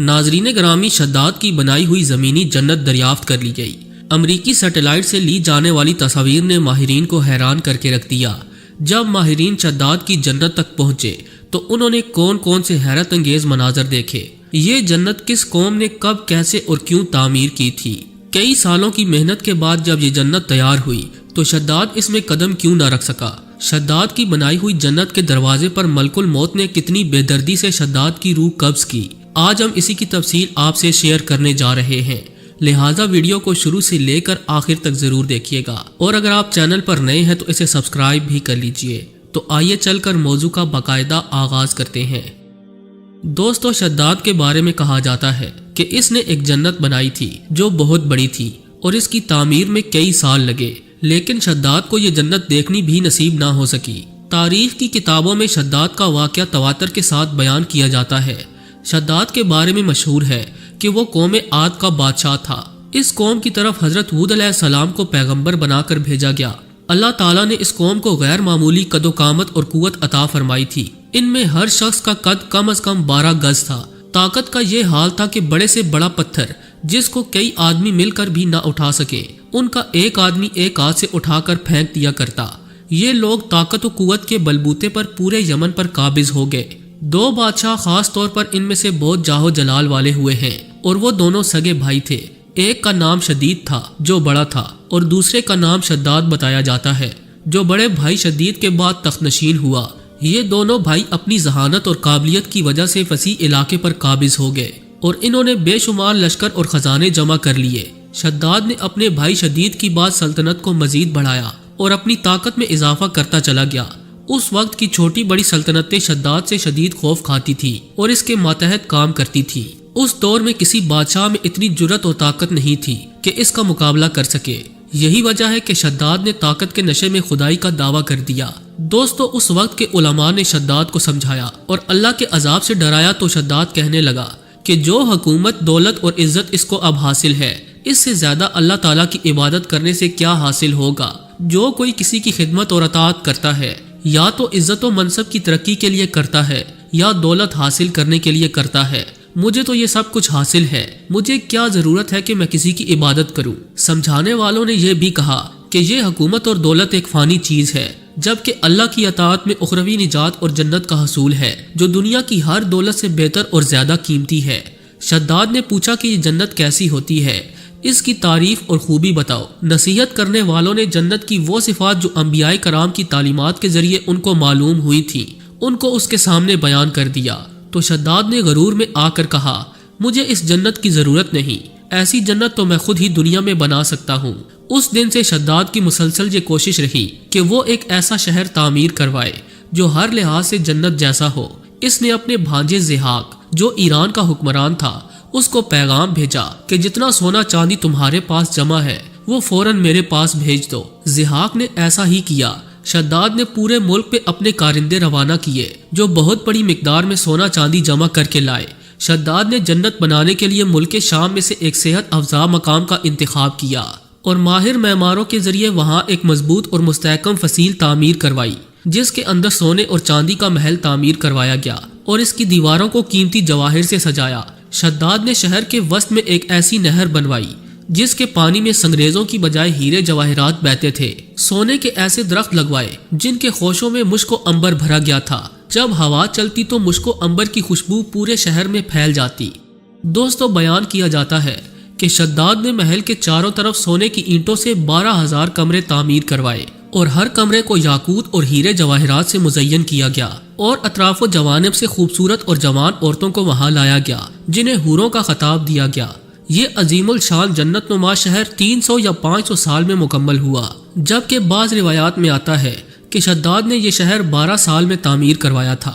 ناظرین گرامی، شداد کی بنائی ہوئی زمینی جنت دریافت کر لی گئی۔ امریکی سیٹلائٹ سے لی جانے والی تصاویر نے ماہرین کو حیران کر کے رکھ دیا۔ جب ماہرین شداد کی جنت تک پہنچے تو انہوں نے کون سے حیرت انگیز مناظر دیکھے۔ یہ جنت کس قوم نے کب، کیسے اور کیوں تعمیر کی تھی؟ کئی سالوں کی محنت کے بعد جب یہ جنت تیار ہوئی تو شداد اس میں قدم کیوں نہ رکھ سکا؟ شداد کی بنائی ہوئی جنت کے دروازے پر ملک الموت نے کتنی بے دردی سے شداد کی روح قبض کی، آج ہم اسی کی تفصیل آپ سے شیئر کرنے جا رہے ہیں، لہٰذا ویڈیو کو شروع سے لے کر آخر تک ضرور دیکھیے گا، اور اگر آپ چینل پر نئے ہیں تو اسے سبسکرائب بھی کر لیجئے۔ تو آئیے چل کر موضوع کا باقاعدہ آغاز کرتے ہیں۔ دوستو، شداد کے بارے میں کہا جاتا ہے کہ اس نے ایک جنت بنائی تھی جو بہت بڑی تھی اور اس کی تعمیر میں کئی سال لگے، لیکن شداد کو یہ جنت دیکھنی بھی نصیب نہ ہو سکی۔ تاریخ کی کتابوں میں شداد کا واقعہ تواتر کے ساتھ بیان کیا جاتا ہے۔ شداد کے بارے میں مشہور ہے کہ وہ قوم عاد کا بادشاہ تھا۔ اس قوم کی طرف حضرت ہود علیہ السلام کو پیغمبر بنا کر بھیجا گیا۔ اللہ تعالیٰ نے اس قوم کو غیر معمولی قد و قامت اور قوت عطا فرمائی تھی۔ ان میں ہر شخص کا قد کم از کم 12 گز تھا۔ طاقت کا یہ حال تھا کہ بڑے سے بڑا پتھر جس کو کئی آدمی مل کر بھی نہ اٹھا سکے، ان کا ایک آدمی ایک ہاتھ سے اٹھا کر پھینک دیا کرتا۔ یہ لوگ طاقت و قوت کے بلبوتے پر پورے یمن پر قابض ہو گئے۔ 2 بادشاہ خاص طور پر ان میں سے بہت جاہو جلال والے ہوئے ہیں، اور وہ دونوں سگے بھائی تھے۔ ایک کا نام شدید تھا جو بڑا تھا، اور دوسرے کا نام شداد بتایا جاتا ہے جو بڑے بھائی شدید کے بعد تخت نشین ہوا۔ یہ دونوں بھائی اپنی ذہانت اور قابلیت کی وجہ سے وسیع علاقے پر قابض ہو گئے، اور انہوں نے بے شمار لشکر اور خزانے جمع کر لیے۔ شداد نے اپنے بھائی شدید کی بعد سلطنت کو مزید بڑھایا اور اپنی طاقت میں اضافہ کرتا چلا گیا۔ اس وقت کی چھوٹی بڑی سلطنتیں شداد سے شدید خوف کھاتی تھی اور اس کے ماتحت کام کرتی تھی۔ اس دور میں کسی بادشاہ میں اتنی جرأت اور طاقت نہیں تھی کہ اس کا مقابلہ کر سکے۔ یہی وجہ ہے کہ شداد نے طاقت کے نشے میں خدائی کا دعویٰ کر دیا۔ دوستو، اس وقت کے علماء نے شداد کو سمجھایا اور اللہ کے عذاب سے ڈرایا تو شداد کہنے لگا کہ جو حکومت، دولت اور عزت اس کو اب حاصل ہے، اس سے زیادہ اللہ تعالیٰ کی عبادت کرنے سے کیا حاصل ہوگا؟ جو کوئی کسی کی خدمت اور اطاعت کرتا ہے، یا تو عزت و منصب کی ترقی کے لیے کرتا ہے یا دولت حاصل کرنے کے لیے کرتا ہے۔ مجھے تو یہ سب کچھ حاصل ہے، مجھے کیا ضرورت ہے کہ میں کسی کی عبادت کروں؟ سمجھانے والوں نے یہ بھی کہا کہ یہ حکومت اور دولت ایک فانی چیز ہے، جبکہ اللہ کی اطاعت میں اخروی نجات اور جنت کا حصول ہے، جو دنیا کی ہر دولت سے بہتر اور زیادہ قیمتی ہے۔ شداد نے پوچھا کہ یہ جنت کیسی ہوتی ہے، اس کی تعریف اور خوبی بتاؤ۔ نصیحت کرنے والوں نے جنت کی وہ صفات جو انبیاء کرام کی تعلیمات کے ذریعے ان کو معلوم ہوئی تھی، ان کو اس کے سامنے بیان کر دیا۔ تو شداد نے غرور میں آ کر کہا، مجھے اس جنت کی ضرورت نہیں، ایسی جنت تو میں خود ہی دنیا میں بنا سکتا ہوں۔ اس دن سے شداد کی مسلسل یہ کوشش رہی کہ وہ ایک ایسا شہر تعمیر کروائے جو ہر لحاظ سے جنت جیسا ہو۔ اس نے اپنے بھانجے زحاق، جو ایران کا حکمران تھا، اس کو پیغام بھیجا کہ جتنا سونا چاندی تمہارے پاس جمع ہے وہ فوراً میرے پاس بھیج دو۔ زحاق نے ایسا ہی کیا۔ شداد نے پورے ملک پہ اپنے کارندے روانہ کیے جو بہت بڑی مقدار میں سونا چاندی جمع کر کے لائے۔ شداد نے جنت بنانے کے لیے ملک شام میں سے ایک صحت افزا مقام کا انتخاب کیا اور ماہر معماروں کے ذریعے وہاں ایک مضبوط اور مستحکم فصیل تعمیر کروائی، جس کے اندر سونے اور چاندی کا محل تعمیر کروایا گیا اور اس کی دیواروں کو قیمتی جواہر سے سجایا۔ شداد نے شہر کے وسط میں ایک ایسی نہر بنوائی جس کے پانی میں سنگریزوں کی بجائے ہیرے جواہرات بہتے تھے۔ سونے کے ایسے درخت لگوائے جن کے خوشوں میں مشک و عنبر بھرا گیا تھا۔ جب ہوا چلتی تو مشک و عنبر کی خوشبو پورے شہر میں پھیل جاتی۔ دوستو، بیان کیا جاتا ہے کہ شداد نے محل کے چاروں طرف سونے کی اینٹوں سے 12,000 کمرے تعمیر کروائے، اور ہر کمرے کو یاقوت اور ہیرے جواہرات سے مزین کیا گیا، اور اطراف و جوانب سے خوبصورت اور جوان عورتوں کو وہاں لایا گیا جنہیں حوروں کا خطاب دیا گیا۔ یہ عظیم الشان جنت نما شہر 300 یا 500 سال میں مکمل ہوا، جبکہ بعض روایات میں آتا ہے کہ شداد نے یہ شہر 12 سال میں تعمیر کروایا تھا۔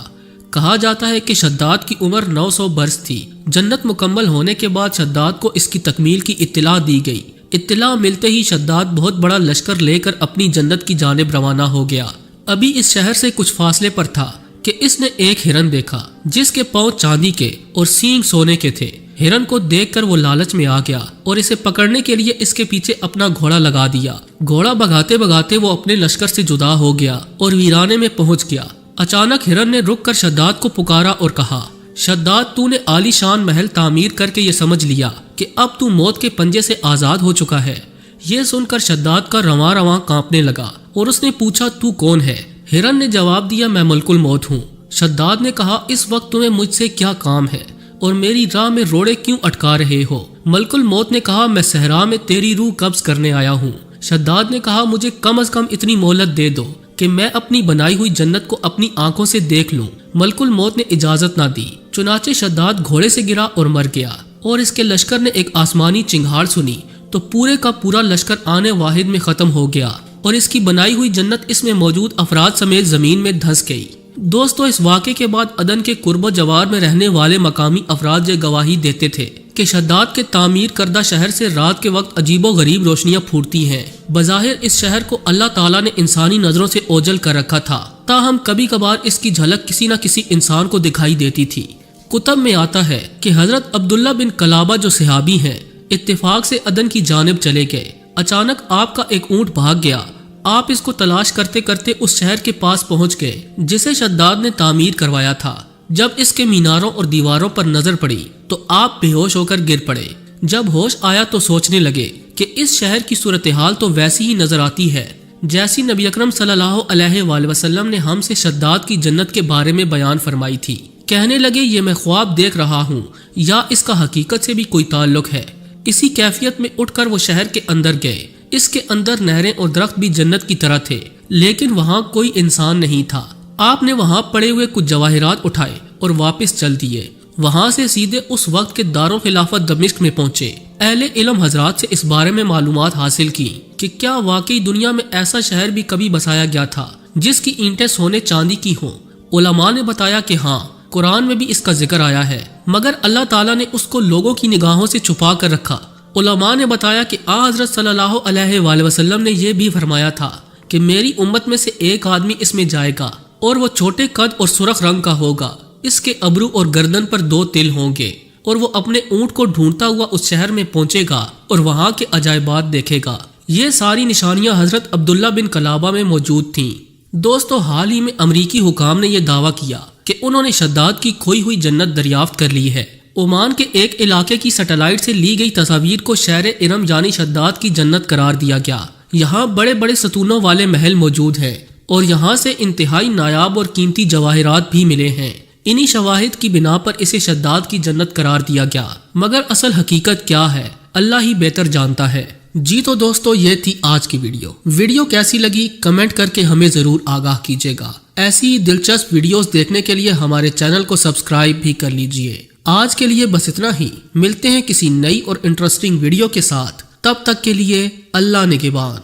کہا جاتا ہے کہ شداد کی عمر 900 برس تھی۔ جنت مکمل ہونے کے بعد شداد کو اس کی تکمیل کی اطلاع دی گئی۔ اطلاع ملتے ہی شداد بہت بڑا لشکر لے کر اپنی جنت کی جانب روانہ ہو گیا۔ ابھی اس شہر سے کچھ فاصلے پر تھا کہ اس نے ایک ہرن دیکھا جس کے پاؤں چاندی کے اور سینگ سونے کے تھے۔ ہرن کو دیکھ کر وہ لالچ میں آ گیا اور اسے پکڑنے کے لیے اس کے پیچھے اپنا گھوڑا لگا دیا۔ گھوڑا بھگاتے بھگاتے وہ اپنے لشکر سے جدا ہو گیا اور ویرانے میں پہنچ گیا۔ اچانک ہرن نے رک کر شداد کو پکارا اور کہا، شداد تو نے عالی شان محل تعمیر کر کے یہ سمجھ لیا کہ اب تو موت کے پنجے سے آزاد ہو چکا ہے۔ یہ سن کر شداد کا رواں رواں کانپنے لگا اور اس نے پوچھا تو کون ہے؟ ہرن نے جواب دیا میں ملک الموت ہوں۔ شداد نے کہا اس وقت تمہیں مجھ سے کیا کام ہے اور میری راہ میں روڑے کیوں اٹکا رہے ہو؟ ملک الموت نے کہا میں صحرا میں تیری روح قبض کرنے آیا ہوں۔ شداد نے کہا مجھے کم از کم اتنی مہلت دے دو کہ میں اپنی بنائی ہوئی جنت کو اپنی آنکھوں سے دیکھ لوں۔ ملک الموت نے اجازت نہ دی، چنانچہ شداد گھوڑے سے گرا اور مر گیا، اور اس کے لشکر نے ایک آسمانی چنگھاڑ سنی تو پورے کا پورا لشکر آنے واحد میں ختم ہو گیا اور اس کی بنائی ہوئی جنت اس میں موجود افراد سمیت زمین میں دھنس گئی۔ دوستو، اس واقعے کے بعد عدن کے قرب و جوار میں رہنے والے مقامی افراد یہ گواہی دیتے تھے کہ شداد کے تعمیر کردہ شہر سے رات کے وقت عجیب و غریب روشنیاں پھوٹتی ہیں۔ بظاہر اس شہر کو اللہ تعالیٰ نے انسانی نظروں سے اوجھل کر رکھا تھا، تاہم کبھی کبھار اس کی جھلک کسی نہ کسی انسان کو دکھائی دیتی تھی۔ کتب میں آتا ہے کہ حضرت عبداللہ بن کلابہ جو صحابی ہیں، اتفاق سے عدن کی جانب چلے گئے۔ اچانک آپ کا ایک اونٹ بھاگ گیا۔ آپ اس کو تلاش کرتے کرتے اس شہر کے پاس پہنچ گئے جسے شداد نے تعمیر کروایا تھا۔ جب اس کے میناروں اور دیواروں پر نظر پڑی تو آپ بے ہوش ہو کر گر پڑے۔ جب ہوش آیا تو سوچنے لگے کہ اس شہر کی صورتحال تو ویسی ہی نظر آتی ہے جیسی نبی اکرم صلی اللہ علیہ وآلہ وسلم نے ہم سے شداد کی جنت کے بارے میں بیان فرمائی تھی۔ کہنے لگے یہ میں خواب دیکھ رہا ہوں یا اس کا حقیقت سے بھی کوئی تعلق ہے۔ اسی کیفیت میں اٹھ کر وہ شہر کے اندر گئے۔ اس کے اندر نہریں اور درخت بھی جنت کی طرح تھے، لیکن وہاں کوئی انسان نہیں تھا۔ آپ نے وہاں پڑے ہوئے کچھ جواہرات اٹھائے اور واپس چل دیے۔ وہاں سے سیدھے اس وقت کے دارالخلافت دمشق میں پہنچے۔ اہل علم حضرات سے اس بارے میں معلومات حاصل کی کہ کیا واقعی دنیا میں ایسا شہر بھی کبھی بسایا گیا تھا جس کی اینٹیں سونے چاندی کی ہوں۔ علماء نے بتایا کہ ہاں، قرآن میں بھی اس کا ذکر آیا ہے، مگر اللہ تعالیٰ نے اس کو لوگوں کی نگاہوں سے چھپا کر رکھا۔ علماء نے بتایا کہ حضرت صلی اللہ علیہ وآلہ وسلم نے یہ بھی فرمایا تھا کہ میری امت میں سے ایک آدمی اس میں جائے گا اور وہ چھوٹے قد اور سرخ رنگ کا ہوگا، اس کے ابرو اور گردن پر 2 تل ہوں گے، اور وہ اپنے اونٹ کو ڈھونڈتا ہوا اس شہر میں پہنچے گا اور وہاں کے عجائبات دیکھے گا۔ یہ ساری نشانیاں حضرت عبداللہ بن کلابہ میں موجود تھیں۔ دوستو، حال ہی میں امریکی حکام نے یہ دعویٰ کیا کہ انہوں نے شداد کی کھوئی ہوئی جنت دریافت کر لی ہے۔ عمان کے ایک علاقے کی سیٹلائٹ سے لی گئی تصاویر کو شہر ارم یعنی شداد کی جنت قرار دیا گیا۔ یہاں بڑے بڑے ستونوں والے محل موجود ہیں اور یہاں سے انتہائی نایاب اور قیمتی جواہرات بھی ملے ہیں۔ انہی شواہد کی بنا پر اسے شداد کی جنت قرار دیا گیا، مگر اصل حقیقت کیا ہے اللہ ہی بہتر جانتا ہے۔ جی تو دوستو، یہ تھی آج کی ویڈیو کیسی لگی کمنٹ کر کے ہمیں ضرور آگاہ کیجیے گا۔ ایسی دلچسپ ویڈیوز دیکھنے کے لیے ہمارے چینل کو سبسکرائب بھی کر لیجیے۔ آج کے لیے بس اتنا ہی، ملتے ہیں کسی نئی اور انٹرسٹنگ ویڈیو کے ساتھ، تب تک کے لیے اللہ نگہبان۔